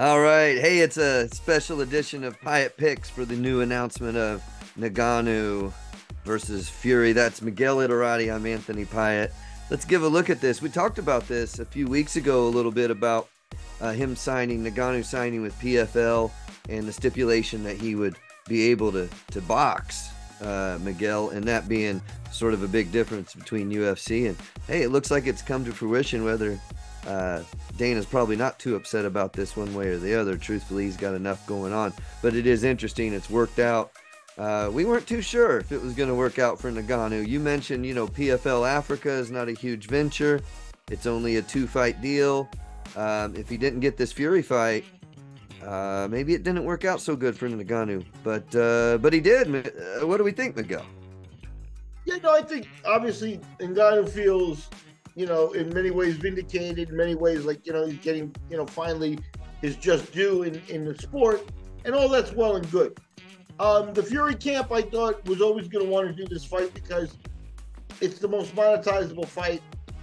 All right. Hey, it's a special edition of Piatt Picks for the new announcement of Ngannou versus Fury. That's Miguel Iterati. I'm Anthony Piatt. Let's give a look at this. We talked about this a few weeks ago a little bit about Ngannou signing with PFL and the stipulation that he would be able to box Miguel, and that being sort of a big difference between UFC. And hey, it looks like it's come to fruition, whether Dana's probably not too upset about this one way or the other. Truthfully, he's got enough going on, but it is interesting. It's worked out. We weren't too sure if it was going to work out for Ngannou. You mentioned, PFL Africa is not a huge venture. It's only a 2-fight deal. If he didn't get this Fury fight, maybe it didn't work out so good for Ngannou, but he did. What do we think, Miguel? Yeah, no, I think obviously Ngannou feels, in many ways vindicated, in many ways like, he's getting, finally his just due in the sport, and all that's well and good. The Fury camp, I thought, was always going to want to do this fight because it's the most monetizable fight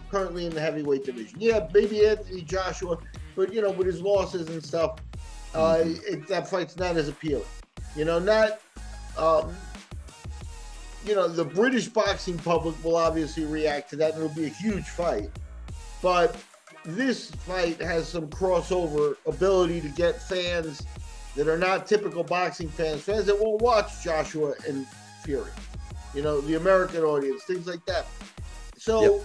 currently in the heavyweight division. Yeah, maybe Anthony Joshua, but, with his losses and stuff, that fight's not as appealing. The British boxing public will obviously react to that, and it'll be a huge fight. But this fight has some crossover ability to get fans that are not typical boxing fans that won't watch Joshua and Fury. The American audience, things like that. So,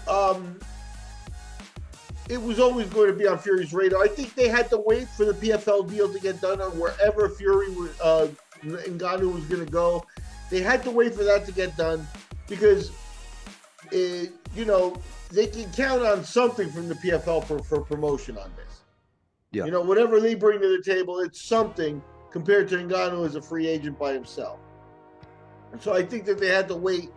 it was always going to be on Fury's radar. I think they had to wait for the PFL deal to get done on wherever Ngannou was going to go. They had to wait for that to get done because, they can count on something from the PFL for promotion on this. Yeah. Whatever they bring to the table, it's something compared to Ngannou as a free agent by himself. And so I think that they had to wait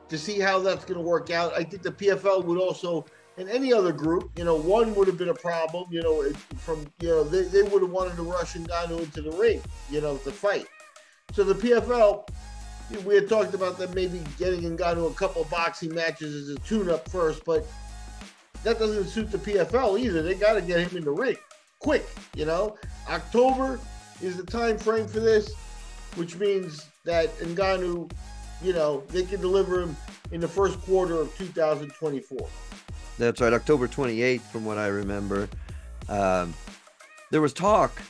to see how that's going to work out. I think the PFL would also, and any other group, one would have been a problem, they would have wanted to rush Ngannou into the ring, to fight. So the PFL, we had talked about them maybe getting Ngannou a couple of boxing matches as a tune-up first, but that doesn't suit the PFL either. They got to get him in the ring quick, October is the time frame for this, which means that Ngannou, they can deliver him in the first quarter of 2024. That's right, October 28th, from what I remember. There was talk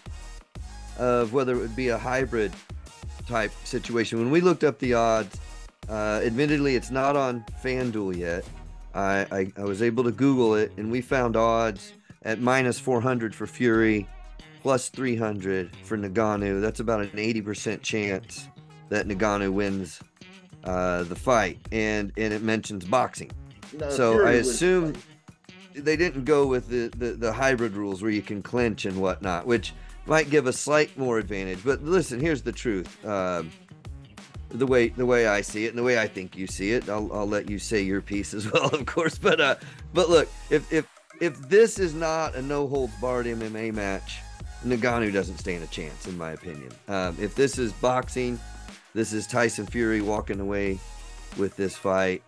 of whether it would be a hybrid type situation. When we looked up the odds, admittedly, it's not on FanDuel yet. I was able to Google it, and we found odds at minus 400 for Fury, plus 300 for Ngannou. That's about an 80% chance that Ngannou wins the fight, and it mentions boxing. No, so Fury I assume they didn't go with the hybrid rules where you can clinch and whatnot, which might give a slight more advantage. But listen, here's the truth. The way I see it and the way I think you see it, I'll let you say your piece as well, of course. But look, if this is not a no holds barred MMA match, Ngannou doesn't stand a chance, in my opinion. If this is boxing, this is Tyson Fury walking away with this fight.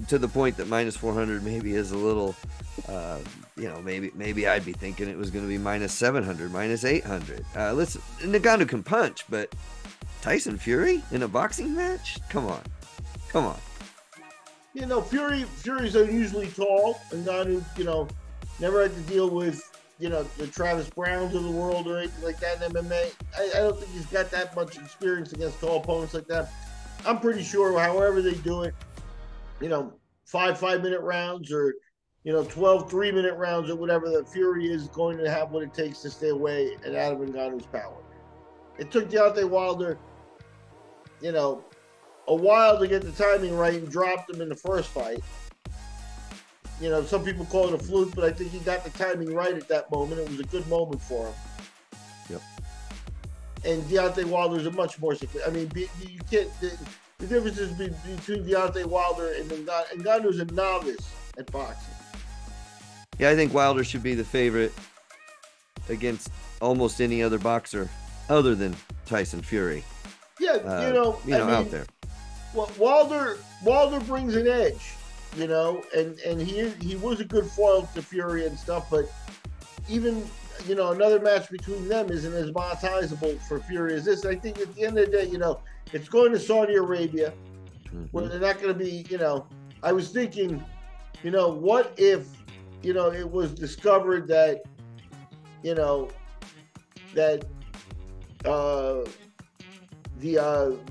To the point that minus 400 maybe is a little, maybe I'd be thinking it was going to be minus 700, minus 800. Listen, Ngannou can punch, but Tyson Fury in a boxing match? Come on. Fury's unusually tall. Ngannou, never had to deal with, the Travis Browns of the world or anything like that in MMA. I don't think he's got that much experience against tall opponents like that. I'm pretty sure however they do it, 5-minute rounds or 12 3-minute rounds or whatever, that Fury is going to have what it takes to stay away and out of Ngannou's power. It took Deontay Wilder, a while to get the timing right and dropped him in the first fight. Some people call it a fluke, but I think he got the timing right at that moment. It was a good moment for him. Yep. And Deontay Wilder's a much more, you can't. The difference is between Deontay Wilder and Ngannou's a novice at boxing. Yeah, I think Wilder should be the favorite against almost any other boxer other than Tyson Fury. Yeah, out there. Well, Wilder brings an edge, and he was a good foil to Fury and stuff, but even another match between them isn't as monetizable for Fury as this. I think at the end of the day, it's going to Saudi Arabia, where they're not going to be, I was thinking, what if, it was discovered that, that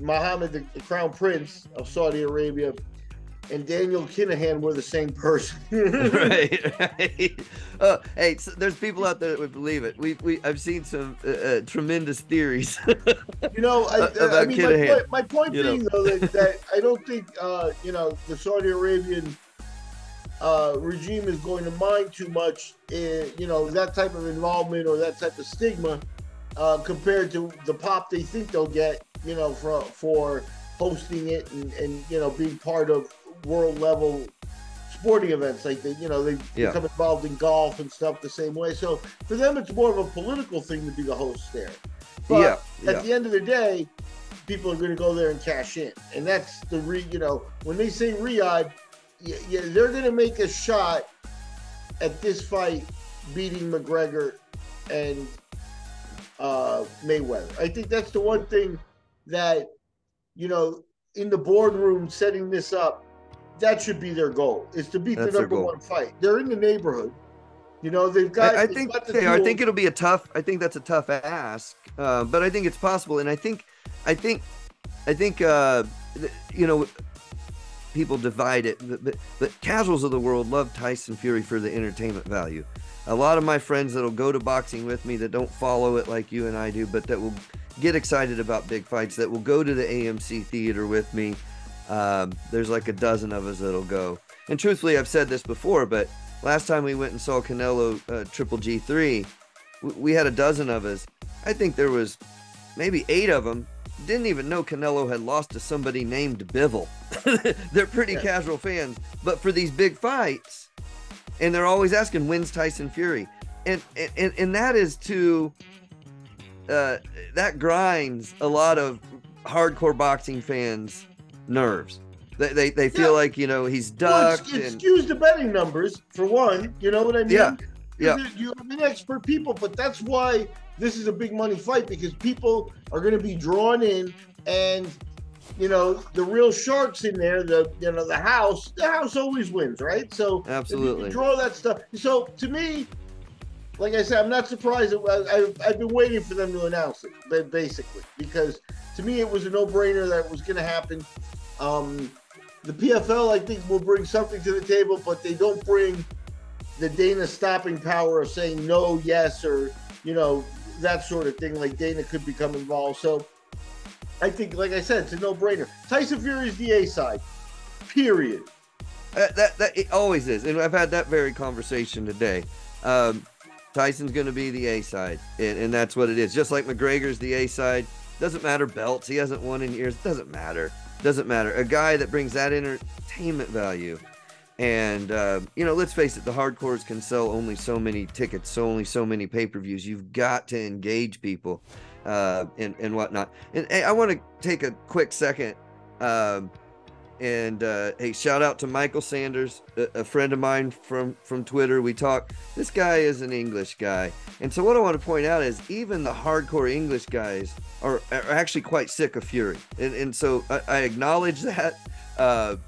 Mohammed, the Crown Prince of Saudi Arabia, and Daniel Kinahan were the same person. right. Hey, so there's people out there that would believe it. I've seen some tremendous theories. About Kinahan. My point being though that I don't think the Saudi Arabian regime is going to mind too much that type of involvement or that type of stigma compared to the pop they think they'll get for hosting it and being part of world level sporting events. Like they become involved in golf and stuff the same way. So for them, it's more of a political thing to be the host there. But at the end of the day, people are going to go there and cash in, and that's the when they say Riyadh, they're going to make a shot at this fight beating McGregor and Mayweather. I think that's the one thing that in the boardroom setting this up, that should be their goal, is to beat the number one fight. They're in the neighborhood. They've got. I think they are. I think it'll be I think that's a tough ask, but I think it's possible. And I think, people divide it. But casuals of the world love Tyson Fury for the entertainment value. A lot of my friends that'll go to boxing with me that don't follow it like you and I do, but that will get excited about big fights, that will go to the AMC theater with me. There's like a dozen of us that'll go. And truthfully, I've said this before, but last time we went and saw Canelo Triple G3, we had a dozen of us. I think there was maybe 8 of them didn't even know Canelo had lost to somebody named Bivol. They're pretty casual fans, but for these big fights, and they're always asking, when's Tyson Fury? And that is that grinds a lot of hardcore boxing fans' nerves. They feel like, he's ducked. Well, it skews the betting numbers, for one. You know what I mean? Yeah. You have an expert people, but that's why this is a big money fight, because people are going to be drawn in, and the real sharks in there, the house always wins, right? So absolutely, if you draw that stuff. So to me, like I said, I'm not surprised. I've been waiting for them to announce it, basically, because to me it was a no-brainer that it was going to happen. The PFL, I think, will bring something to the table, but they don't bring the Dana stopping power of saying no, yes, or that sort of thing. Like Dana could become involved. So I think, like I said, it's a no-brainer. Tyson Fury is the A side. Period. That it always is, and I've had that very conversation today. Tyson's going to be the A side, and that's what it is. Just like McGregor's the A side. Doesn't matter belts. He hasn't won in years. Doesn't matter. A guy that brings that entertainment value. And, let's face it, the hardcores can sell only so many tickets, only so many pay-per-views. You've got to engage people and whatnot. And hey, I want to take a quick second hey, shout out to Michael Sanders, a friend of mine from Twitter. We talk. This guy is an English guy. And so what I want to point out is even the hardcore English guys are actually quite sick of Fury. And so I acknowledge that. And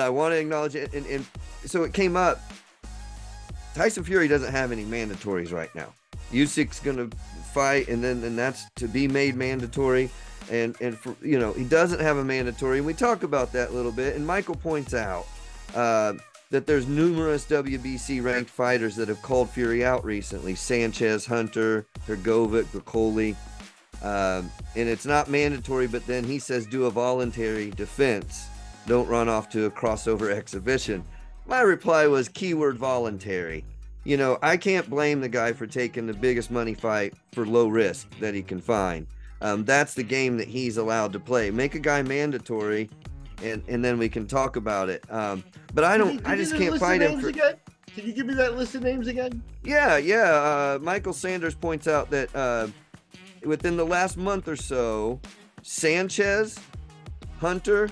I want to acknowledge it. And so it came up. Tyson Fury doesn't have any mandatories right now. Usyk's going to fight, and that's to be made mandatory. And for, he doesn't have a mandatory. And we talk about that a little bit. And Michael points out that there's numerous WBC ranked fighters that have called Fury out recently. Sanchez, Hunter, Hrgovic, Bacoli. And it's not mandatory, but then he says do a voluntary defense. Don't run off to a crossover exhibition. My reply was keyword voluntary. I can't blame the guy for taking the biggest money fight for low risk that he can find. That's the game that he's allowed to play. Make a guy mandatory, and then we can talk about it. But I just can't fight him. Can you give me that list of names again? Yeah. Michael Sanders points out that within the last month or so, Sanchez, Hunter,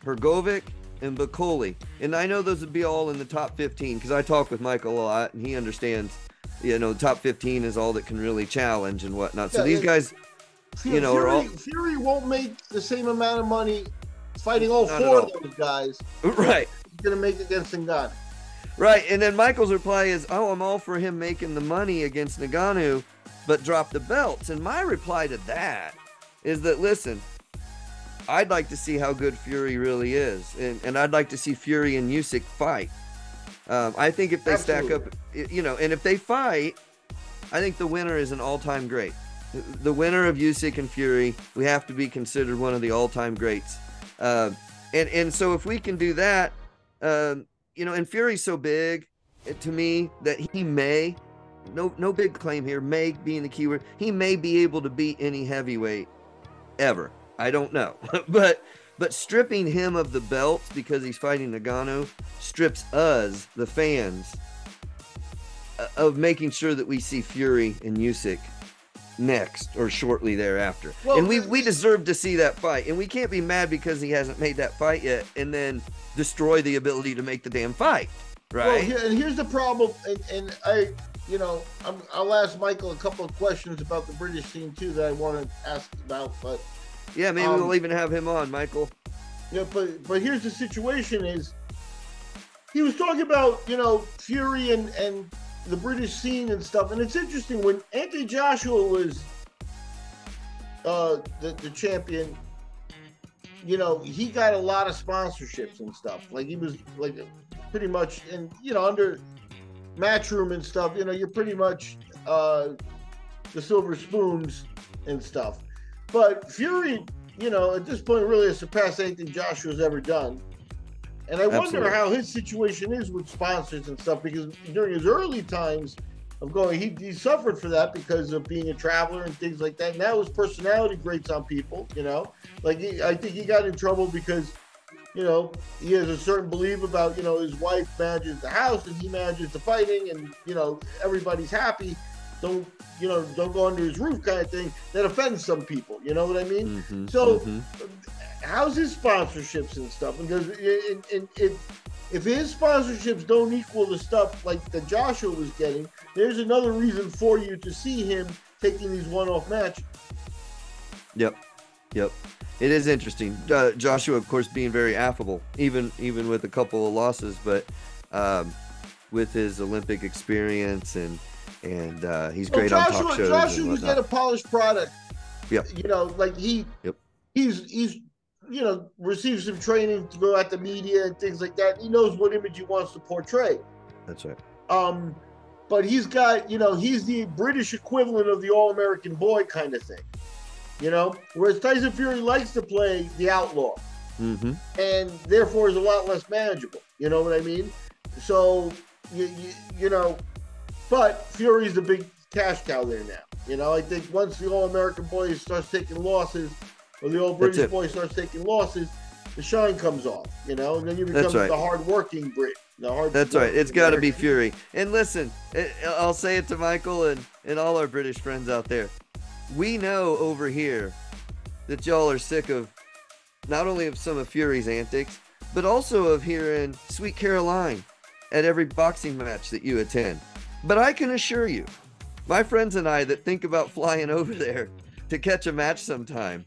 Hrgovic, and Bacoli. And I know those would be all in the top 15 because I talk with Michael a lot and he understands top 15 is all that can really challenge and whatnot. So Yeah, these guys, Fury, are all Fury won't make the same amount of money fighting all not at four all. of those guys. Right. He's going to make against Ngannou. Right. And then Michael's reply is, oh, I'm all for him making the money against Ngannou, but drop the belts. And my reply to that is that, listen, I'd like to see how good Fury really is. And I'd like to see Fury and Usyk fight. I think if they stack up, and if they fight, I think the winner is an all-time great. The winner of Usyk and Fury, we have to be considered one of the all-time greats. And so if we can do that, and Fury's so big to me that he may, no big claim here, may being the keyword, he may be able to beat any heavyweight ever. I don't know. But stripping him of the belt because he's fighting Ngannou strips us, the fans, of making sure that we see Fury and Usyk next or shortly thereafter. Well, and we deserve to see that fight. And we can't be mad because he hasn't made that fight yet and then destroy the ability to make the damn fight. Right? Well, and here's the problem. And I'll ask Michael a couple of questions about the British scene too that I want to ask about. But yeah, maybe we'll even have him on, Michael. Yeah, but here's the situation is he was talking about, Fury and the British scene and stuff. And it's interesting, when Anthony Joshua was the champion, he got a lot of sponsorships and stuff. Like he was like pretty much under Matchroom and stuff, you're pretty much the silver spoons and stuff. But Fury, at this point really has surpassed anything Joshua's ever done. And I wonder how his situation is with sponsors and stuff, because during his early times of going, he suffered for that because of being a traveler and things like that. Now his personality grates on people, I think he got in trouble because, he has a certain belief about, his wife manages the house and he manages the fighting and, everybody's happy. Don't go under his roof kind of thing. That offends some people. You know what I mean? How's his sponsorships and stuff? Because if his sponsorships don't equal the stuff like that Joshua was getting, there's another reason for you to see him taking these one-off matches. Yep. It is interesting. Joshua, of course, being very affable, even with a couple of losses, but with his Olympic experience and he's great on talk shows. Joshua was get a polished product. Yeah. He's receives some training to go at the media and things like that. He knows what image he wants to portray. That's right. But he's got, he's the British equivalent of the All-American boy kind of thing. Whereas Tyson Fury likes to play the outlaw. And therefore is a lot less manageable. You know what I mean? So, but Fury's the big cash cow there now. I think once the All-American boy starts taking losses, or the old British boy starts taking losses, the shine comes off, and then you become the hard-working Brit. That's right. It's got to be Fury. And listen, I'll say it to Michael and all our British friends out there. We know over here that y'all are sick of not only of some of Fury's antics, but also of hearing Sweet Caroline at every boxing match that you attend. But I can assure you, my friends and I that think about flying over there to catch a match sometime,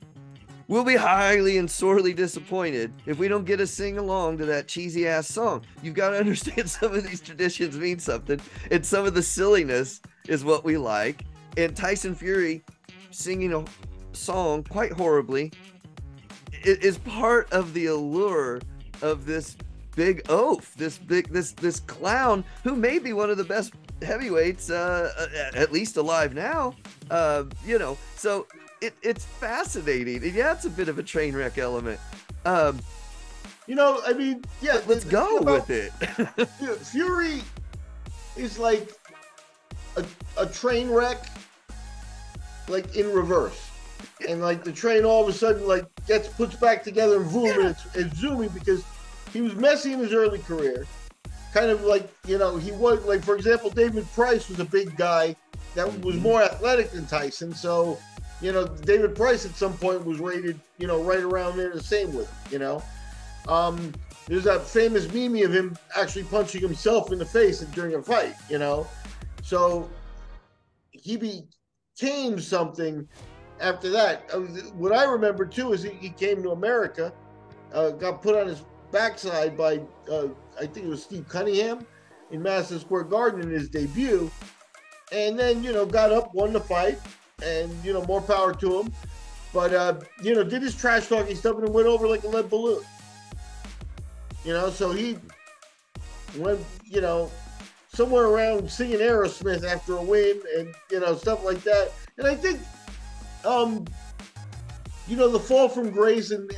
we'll be highly and sorely disappointed if we don't get to sing along to that cheesy ass song. You've got to understand some of these traditions mean something, and some of the silliness is what we like. And Tyson Fury singing a song quite horribly is part of the allure of this big oaf, this clown who may be one of the best heavyweights, at least alive now. So it's fascinating. And yeah, it's a bit of a train wreck element. Let's go with it. Fury is like a train wreck, like in reverse. And like the train all of a sudden like puts back together and boom, and it's zooming because he was messy in his early career. Kind of like, he was like, for example, David Price was a big guy that was more athletic than Tyson. So, David Price at some point was rated, right around there the same with him, There's that famous meme of him actually punching himself in the face during a fight, So he became something after that. What I remember too is he came to America, got put on his backside by I think it was Steve Cunningham in Madison Square Garden in his debut, and then got up, won the fight, and more power to him. But did his trash talking stuff and went over like a lead balloon. So he went somewhere around singing Aerosmith after a win and stuff like that. And I think the fall from grace and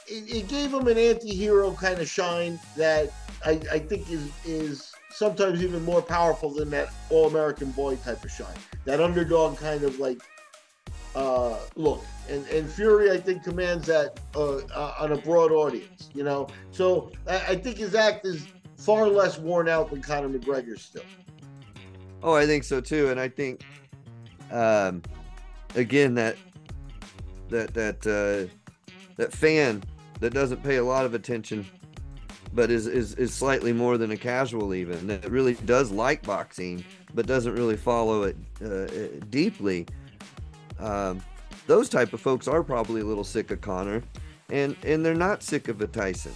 it gave him an anti-hero kind of shine that I think is sometimes even more powerful than that all-American boy type of shine, that underdog kind of like look. And Fury, I think, commands that on a broad audience, So I think his act is far less worn out than Conor McGregor's still. Oh, I think so too, and I think, again, that fan that doesn't pay a lot of attention, but is slightly more than a casual, even that really does like boxing, but doesn't really follow it deeply. Those type of folks are probably a little sick of Conor, and they're not sick of a Tyson.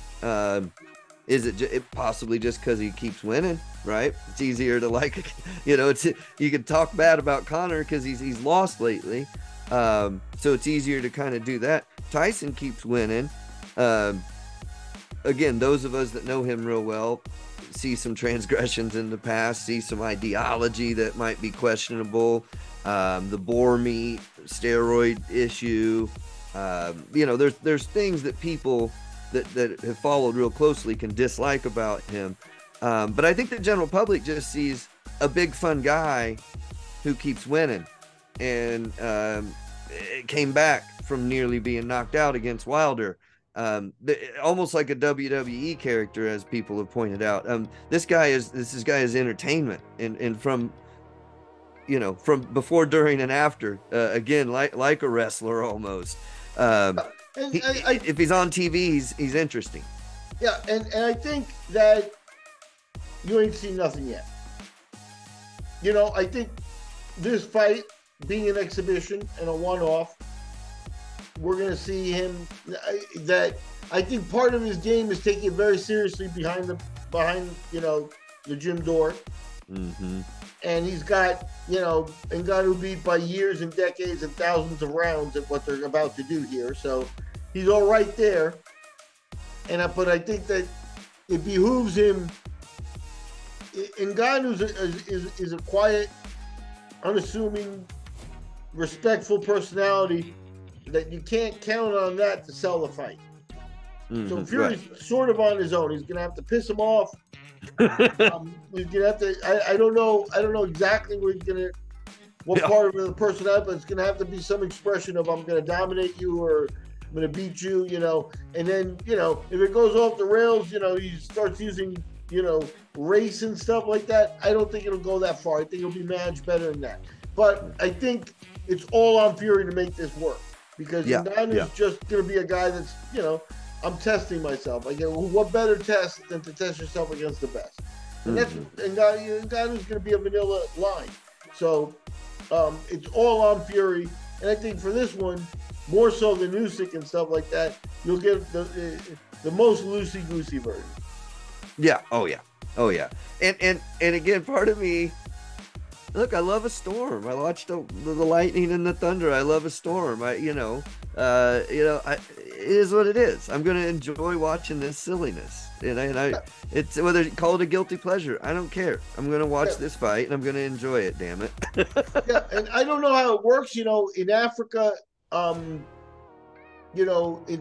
Is it possibly just because he keeps winning, right? It's easier to like, you can talk bad about Conor because he's lost lately. So it's easier to kind of do that. Tyson keeps winning. Again, those of us that know him real well see some transgressions in the past, see some ideology that might be questionable. The boar meat, steroid issue. There's things that people that have followed real closely can dislike about him. But I think the general public just sees a big fun guy who keeps winning, and came back from nearly being knocked out against Wilder. Almost like a WWE character, as people have pointed out. This guy is entertainment, and from before, during, and after. Again, like a wrestler almost. If he's on TV, he's interesting. Yeah, and I think that you ain't seen nothing yet. I think this fight being an exhibition and a one-off, we're going to see him. That I think part of his game is taking it very seriously behind the gym door. Mm-hmm. And he's got Ngannou beat by years and decades and thousands of rounds at what they're about to do here. So he's all right there. But I think that it behooves him. Ngannou is a quiet, unassuming, respectful personality that you can't count on that to sell the fight. Mm-hmm. So Fury's sort of on his own. He's going to have to piss him off. He's gonna have to. I don't know exactly what part of the personality, but it's gonna have to be some expression of I'm gonna dominate you or I'm gonna beat you, And then if it goes off the rails, he starts using race and stuff like that. I don't think it'll go that far. I think it'll be managed better than that. But I think it's all on Fury to make this work, because Ngannou's just gonna be a guy that's I'm testing myself. What better test than to test yourself against the best? And Ngannou's going to be a vanilla line. So it's all on Fury. And I think for this one, more so than Usyk and stuff like that, you'll get the most loosey-goosey version. Yeah. Oh, yeah. And again, part of me, look, I love a storm. I watched the lightning and the thunder. I love a storm. It is what it is. I'm going to enjoy watching this silliness. It's whether you call it a guilty pleasure, I don't care. I'm going to watch this fight and I'm going to enjoy it, damn it. Yeah, and I don't know how it works, in Africa, in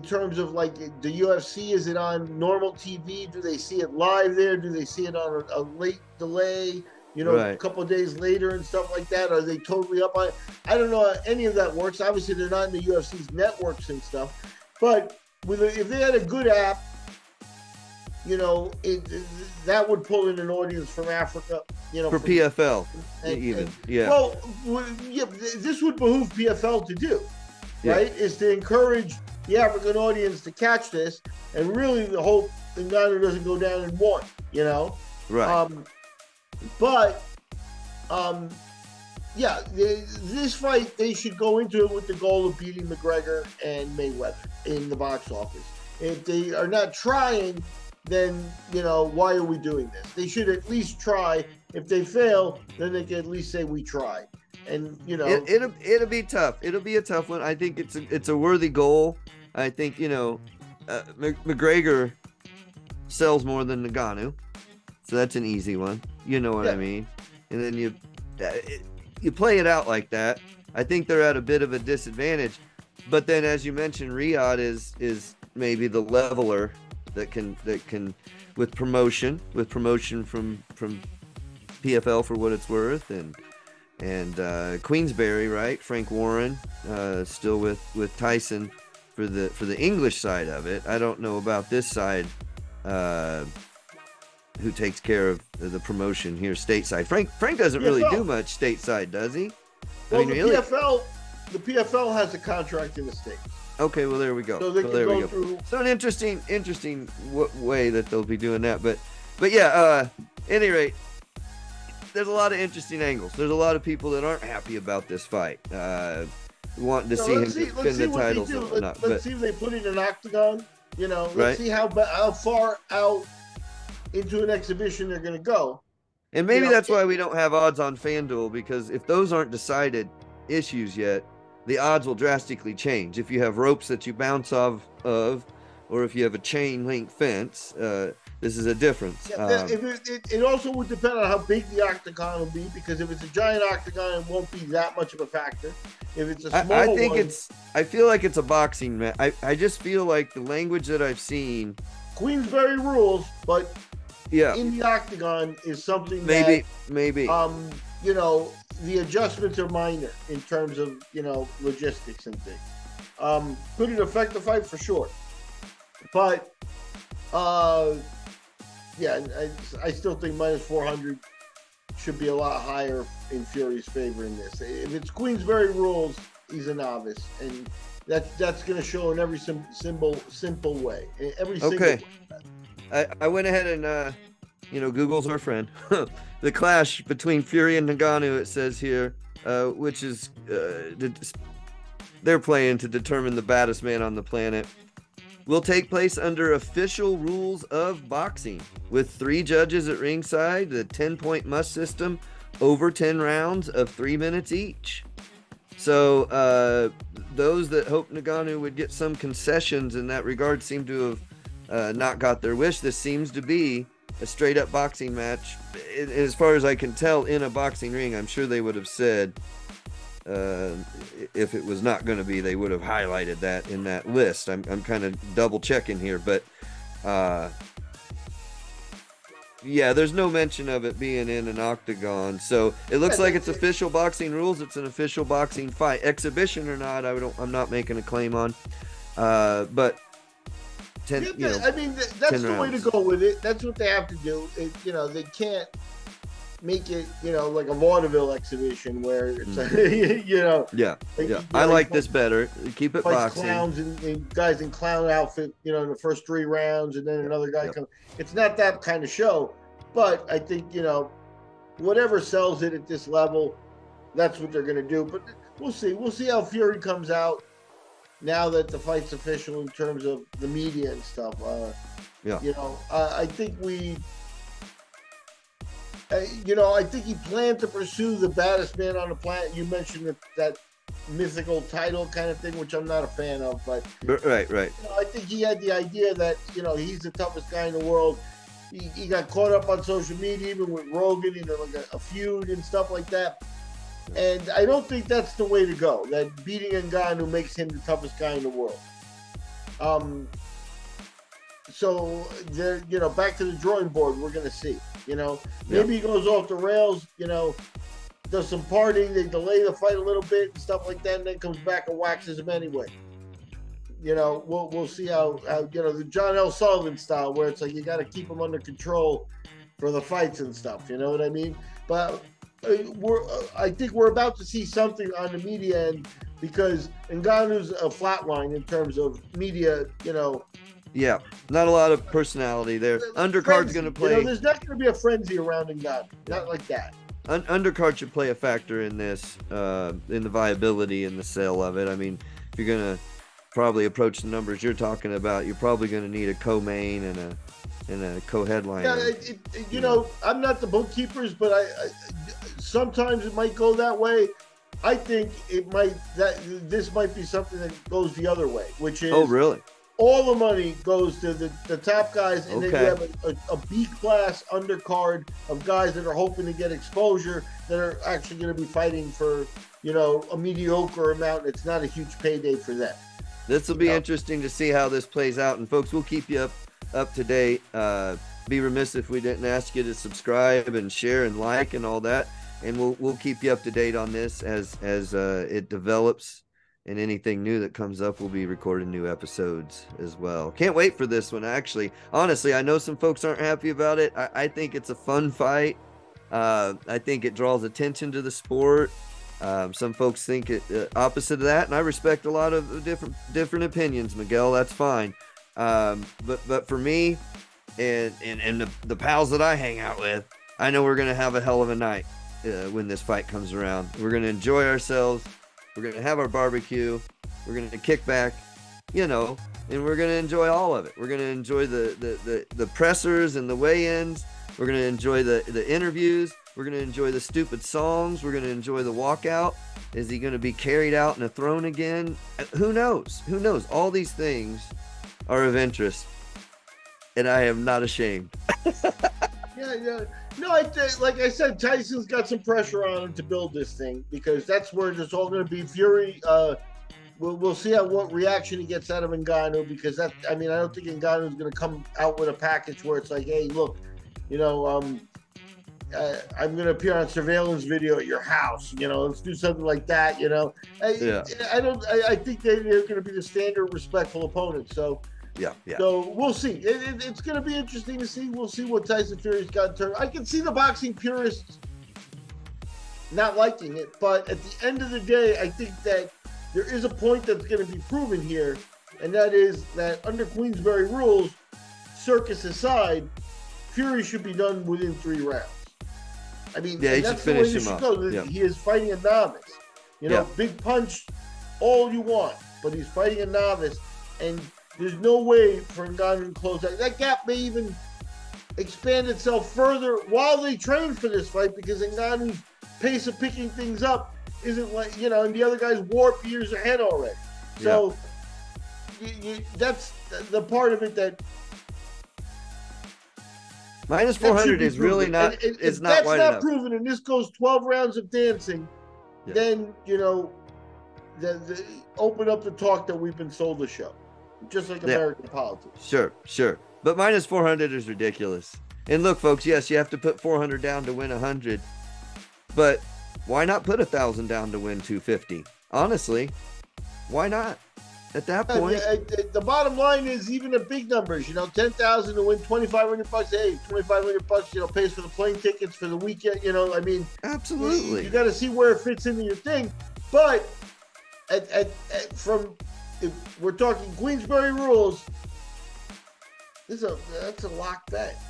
terms of like the UFC, is it on normal TV? Do they see it live there? Do they see it on a late delay? A couple of days later and stuff like that? Are they totally up on it? I don't know how any of that works. Obviously, they're not in the UFC's networks and stuff. But if they had a good app, that would pull in an audience from Africa. For PFL, even. Well, this would behoove PFL to do, right? Is to encourage the African audience to catch this and really hope Ngannou doesn't go down in one, Right. But yeah, this fight, they should go into it with the goal of beating McGregor and Mayweather in the box office. If they are not trying, then, why are we doing this? They should at least try. If they fail, then they can at least say we tried. And, it'll be tough. It'll be a tough one. I think it's a worthy goal. I think, McGregor sells more than Ngannou. So that's an easy one. You know what I mean? And then you play it out like that. I think they're at a bit of a disadvantage. But then, as you mentioned, Riyadh is maybe the leveler that can with promotion from PFL for what it's worth, and Queensberry, right? Frank Warren still with Tyson for the English side of it. I don't know about this side. Who takes care of the promotion here stateside? Frank doesn't really do much stateside, does he? Well, the PFL has a contract in the States. Okay, well there we go. So they can go through. So an interesting way that they'll be doing that, but yeah. At any rate, there's a lot of interesting angles. There's a lot of people that aren't happy about this fight, wanting to see him defend the titles. Let's see if they put it in an octagon. Let's right? see how far out into an exhibition they're going to go. And maybe that's why we don't have odds on FanDuel, because if those aren't decided issues yet, the odds will drastically change. If you have ropes that you bounce off of, or if you have a chain link fence, this is a difference. It also would depend on how big the octagon will be, because if it's a giant octagon, it won't be that much of a factor. If it's a small I feel like it's a boxing match. I just feel like the language that I've seen, Queensberry rules, but in the octagon is something maybe the adjustments are minor in terms of logistics and things. Could it affect the fight? For sure, but I still think minus 400 should be a lot higher in Fury's favor in this. If it's Queensberry rules, he's a novice, and that's going to show in every simple way. Okay. I went ahead and Google's our friend. The clash between Fury and Ngannou, it says here, which is they're playing to determine the baddest man on the planet, will take place under official rules of boxing, with 3 judges at ringside, the 10-point must system, over 10 rounds of 3 minutes each. So those that hoped Ngannou would get some concessions in that regard seem to have not got their wish. This seems to be a straight up boxing match. As far as I can tell, in a boxing ring, I'm sure they would have said, if it was not going to be, they would have highlighted that in that list. I'm kind of double checking here, but there's no mention of it being in an octagon. So it looks like it's official boxing rules. It's an official boxing fight, exhibition or not. I'm not making a claim on, but 10. I mean, that's the way to go with it. That's what they have to do. They can't make it, like a vaudeville exhibition where it's, I like this better. Keep it boxing. Clowns and guys in clown outfit, in the first 3 rounds, and then another guy comes. It's not that kind of show, but I think, whatever sells it at this level, that's what they're going to do. But we'll see. We'll see how Fury comes out now that the fight's official in terms of the media and stuff. I think I think he planned to pursue the baddest man on the planet. You mentioned that mythical title kind of thing, which I'm not a fan of, but right. I think he had the idea that he's the toughest guy in the world. He got caught up on social media, even with Rogan, like a feud and stuff like that. And I don't think that's the way to go. That beating Ngannou makes him the toughest guy in the world. So they're, back to the drawing board. We're gonna see. Maybe he goes off the rails. Does some partying. They delay the fight a little bit and stuff like that, and then comes back and waxes him anyway. We'll see how the John L. Sullivan style, where it's like you got to keep him under control for the fights and stuff. You know what I mean? But I think we're about to see something on the media end, because Ngannou's a flatline in terms of media, Yeah, not a lot of personality there. Undercard's going to play. There's not going to be a frenzy around Ngannou. Yeah. Not like that. Undercard should play a factor in this, in the viability and the sale of it. I mean, if you're going to probably approach the numbers you're talking about, you're probably going to need a co-main and a co-headliner. Yeah, I'm not the bookkeepers, but I sometimes it might go that way. I think this might be something that goes the other way, which is, oh, really? All the money goes to the top guys, and then you have a B-class undercard of guys that are hoping to get exposure, that are actually going to be fighting for, a mediocre amount. It's not a huge payday for them. This will be interesting to see how this plays out. And folks, we'll keep you up to date. Be remiss if we didn't ask you to subscribe and share and like and all that. And we'll keep you up to date on this as it develops. And anything new that comes up, we'll be recording new episodes as well. Can't wait for this one, actually. Honestly, I know some folks aren't happy about it. I think it's a fun fight. I think it draws attention to the sport. Some folks think it opposite of that, and I respect a lot of different opinions, Miguel. That's fine. But for me and the pals that I hang out with, I know we're going to have a hell of a night when this fight comes around. We're going to enjoy ourselves. We're going to have our barbecue. We're going to kick back, and we're going to enjoy all of it. We're going to enjoy the pressers and the weigh-ins. We're going to enjoy the interviews. We're going to enjoy the stupid songs. We're going to enjoy the walkout. Is he going to be carried out in a throne again? Who knows? Who knows? All these things are of interest, and I am not ashamed. Yeah. No, like I said, Tyson's got some pressure on him to build this thing, because that's where it's all going to be. Fury, we'll see what reaction he gets out of Ngannou, because I don't think Ngannou is going to come out with a package where it's like, hey, look, I'm going to appear on surveillance video at your house. Let's do something like that. I think they're going to be the standard respectful opponent. So. Yeah. So we'll see. It's going to be interesting to see. We'll see what Tyson Fury's got in turn. I can see the boxing purists not liking it, but at the end of the day, I think that there is a point that's going to be proven here, and that is that under Queensberry rules, circus aside, Fury should be done within 3 rounds. I mean, he that's should finish him up. Yeah. He is fighting a novice. Big punch, all you want, but he's fighting a novice, and there's no way for Ngannou to close that. That gap may even expand itself further while they train for this fight, because Ngannou's pace of picking things up isn't like, and the other guy's warp years ahead already. So that's the part of it that minus 400 is really not. It's not wide enough. That's not proven, and this goes 12 rounds of dancing. Yeah. Then the open up the talk that we've been sold the show. Just like American politics. Sure. But minus 400 is ridiculous. And look, folks, yes, you have to put 400 down to win 100. But why not put 1,000 down to win 250? Honestly, why not? At that point, the bottom line is, even at big numbers, 10,000 to win $2,500. Hey, $2,500, pays for the plane tickets for the weekend. Absolutely. You got to see where it fits into your thing. But if we're talking Queensberry rules, that's a lock bet.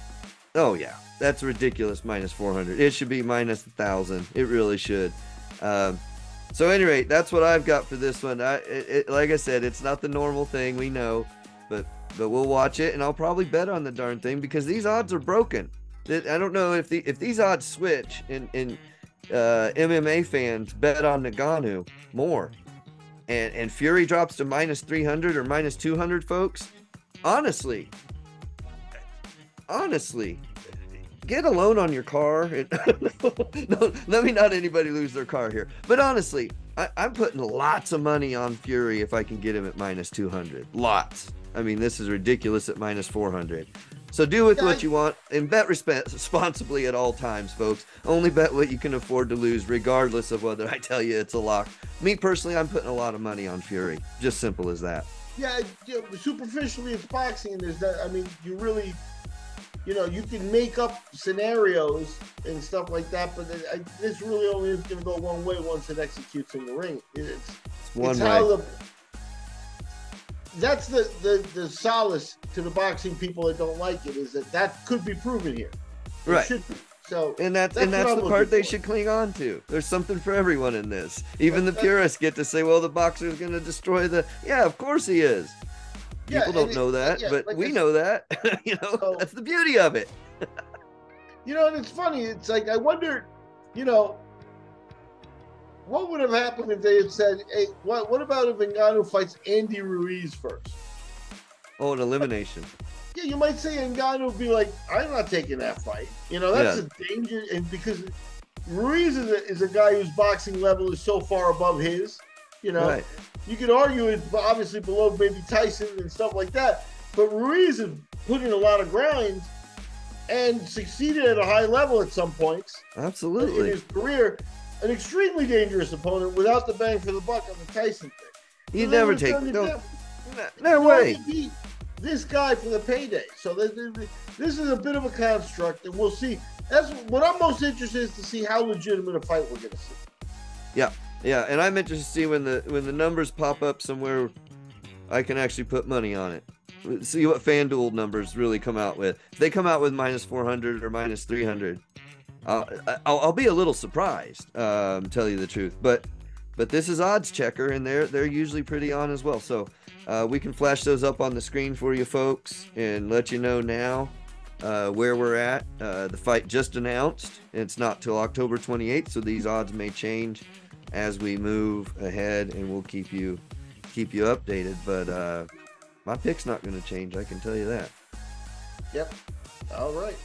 Oh yeah, that's ridiculous. Minus 400. It should be minus 1,000. It really should. So at any rate, that's what I've got for this one. Like I said, it's not the normal thing, we know, but we'll watch it, and I'll probably bet on the darn thing, because these odds are broken. I don't know if these odds switch, and MMA fans bet on Ngannou more. And Fury drops to minus 300 or minus 200, folks. Honestly, get a loan on your car. No, let me not anybody lose their car here. But honestly, I'm putting lots of money on Fury if I can get him at minus 200. Lots. I mean, this is ridiculous at minus 400. So do with what you want, and bet responsibly at all times, folks. Only bet what you can afford to lose, regardless of whether I tell you it's a lock. Me personally, I'm putting a lot of money on Fury. Just simple as that. Yeah, superficially, it's boxing, and there's that. I mean, you really, you can make up scenarios and stuff like that, but this really only is going to go one way once it executes in the ring. It's how that's the solace to the boxing people that don't like it, is that could be proven here. It Right. should be. So and that's the part they should cling on to. There's something for everyone in this. Even the purists get to say, well, the boxer is going to destroy the. Yeah, of course he is. People don't know that, but like we know that. So, that's the beauty of it. And it's funny. It's like, I wonder, what would have happened if they had said, hey, what about if Ngannou fights Andy Ruiz first? Oh, an elimination. Yeah, you might say Ngannou would be like, I'm not taking that fight. That's a danger. And because Ruiz is a guy whose boxing level is so far above his, Right. You could argue it's obviously below maybe Tyson and stuff like that. But Ruiz has put in a lot of grind and succeeded at a high level at some points. Absolutely. In his career. An extremely dangerous opponent without the bang for the buck on the Tyson thing. He'd never take it. No way. Beat this guy for the payday. So this is a bit of a construct, and we'll see. That's what I'm most interested in, is to see how legitimate a fight we're going to see. Yeah, and I'm interested to see when the numbers pop up somewhere I can actually put money on it. See what FanDuel numbers really come out with. If they come out with -400 or -300, I'll be a little surprised, tell you the truth. But this is Odds Checker, and they're usually pretty on as well. So we can flash those up on the screen for you folks and let you know now where we're at. The fight just announced. It's not till October 28th, so these odds may change as we move ahead, and we'll keep you updated. But my pick's not going to change, I can tell you that. Yep. All right.